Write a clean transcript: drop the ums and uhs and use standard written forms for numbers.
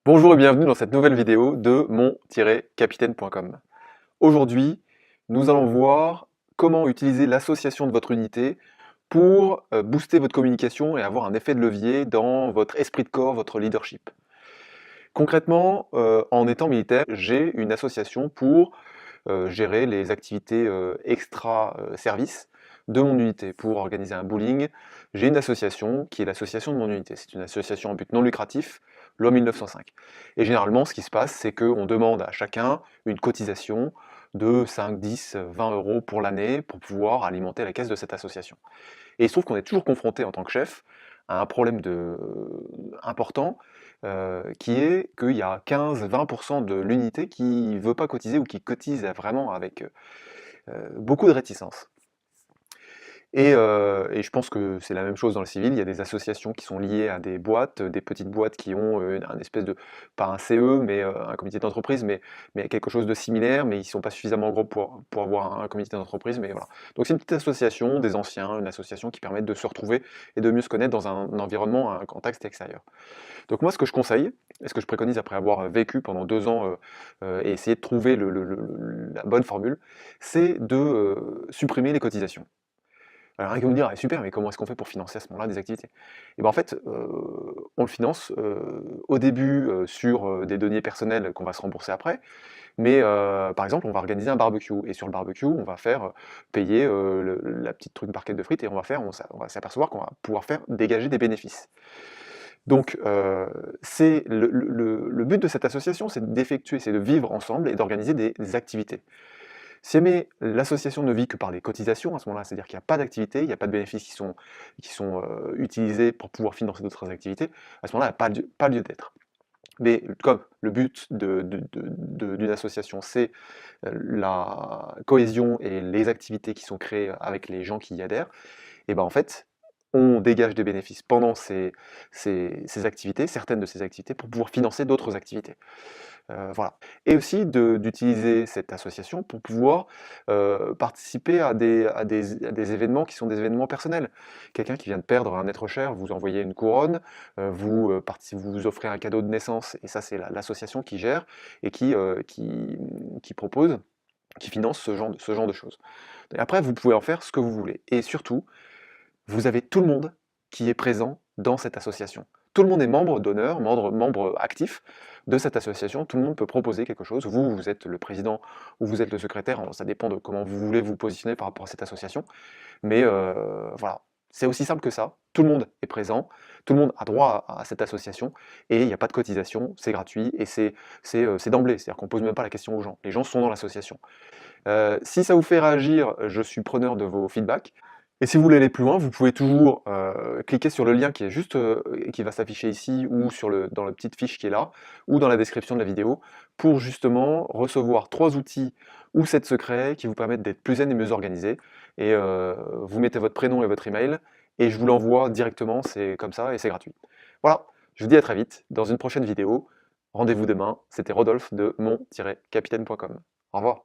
Bonjour et bienvenue dans cette nouvelle vidéo de mon-capitaine.com. Aujourd'hui, nous allons voir comment utiliser l'association de votre unité pour booster votre communication et avoir un effet de levier dans votre esprit de corps, votre leadership. Concrètement, en étant militaire, j'ai une association pour gérer les activités extra-service de mon unité. Pour organiser un bowling, j'ai une association qui est l'association de mon unité. C'est une association à but non lucratif, loi 1905. Et généralement, ce qui se passe, c'est qu'on demande à chacun une cotisation de 5, 10, 20 euros pour l'année pour pouvoir alimenter la caisse de cette association. Et il se trouve qu'on est toujours confronté en tant que chef à un problème important, qui est qu'il y a 15-20% de l'unité qui ne veut pas cotiser ou qui cotise vraiment avec beaucoup de réticence. Et je pense que c'est la même chose dans le civil. Il y a des associations qui sont liées à des boîtes, des petites boîtes qui ont un espèce de, pas un CE, mais un comité d'entreprise, mais quelque chose de similaire, mais ils ne sont pas suffisamment gros pour avoir un comité d'entreprise. Mais voilà. Donc c'est une petite association des anciens, une association qui permet de se retrouver et de mieux se connaître dans un environnement, un contexte extérieur. Donc moi, ce que je conseille, et ce que je préconise après avoir vécu pendant 2 ans et essayer de trouver la bonne formule, c'est de supprimer les cotisations. Alors, il va me dire: «Ah super, mais comment est-ce qu'on fait pour financer à ce moment-là des activités?» Et ben en fait, on le finance, au début, sur, des deniers personnels qu'on va se rembourser après, mais par exemple, on va organiser un barbecue et sur le barbecue, on va faire, payer, la petite truc barquette de frites et on va s'apercevoir qu'on va pouvoir faire dégager des bénéfices. Donc c'est le but de cette association, c'est d'effectuer, c'est de vivre ensemble et d'organiser des activités. Si jamais l'association ne vit que par les cotisations, à ce moment-là, c'est-à-dire qu'il n'y a pas d'activité, il n'y a pas de bénéfices qui sont utilisés pour pouvoir financer d'autres activités, à ce moment-là, il n'y a pas lieu d'être. Mais comme le but d'une association, c'est la cohésion et les activités qui sont créées avec les gens qui y adhèrent, et ben en fait, on dégage des bénéfices pendant ces activités, certaines de ces activités, pour pouvoir financer d'autres activités. Voilà. Et aussi d'utiliser cette association pour pouvoir participer à des événements qui sont des événements personnels. Quelqu'un qui vient de perdre un être cher, vous envoyez une couronne, vous offrez un cadeau de naissance, et ça c'est l'association qui gère et qui propose, qui finance ce genre de choses. Et après, vous pouvez en faire ce que vous voulez. Et surtout, vous avez tout le monde qui est présent dans cette association. Tout le monde est membre d'honneur, membre actif de cette association. Tout le monde peut proposer quelque chose. Vous êtes le président ou vous êtes le secrétaire. Ça dépend de comment vous voulez vous positionner par rapport à cette association. Mais voilà, c'est aussi simple que ça. Tout le monde est présent. Tout le monde a droit à cette association. Et il n'y a pas de cotisation. C'est gratuit. Et c'est d'emblée. C'est-à-dire qu'on ne pose même pas la question aux gens. Les gens sont dans l'association. Si ça vous fait réagir, je suis preneur de vos feedbacks. Et si vous voulez aller plus loin, vous pouvez toujours cliquer sur le lien qui est juste, qui va s'afficher ici, ou dans la petite fiche qui est là, ou dans la description de la vidéo, pour justement recevoir 3 outils ou 7 secrets qui vous permettent d'être plus zen et mieux organisé. Et vous mettez votre prénom et votre email, et je vous l'envoie directement, c'est comme ça et c'est gratuit. Voilà, je vous dis à très vite dans une prochaine vidéo. Rendez-vous demain, c'était Rodolphe de mon-capitaine.com. Au revoir.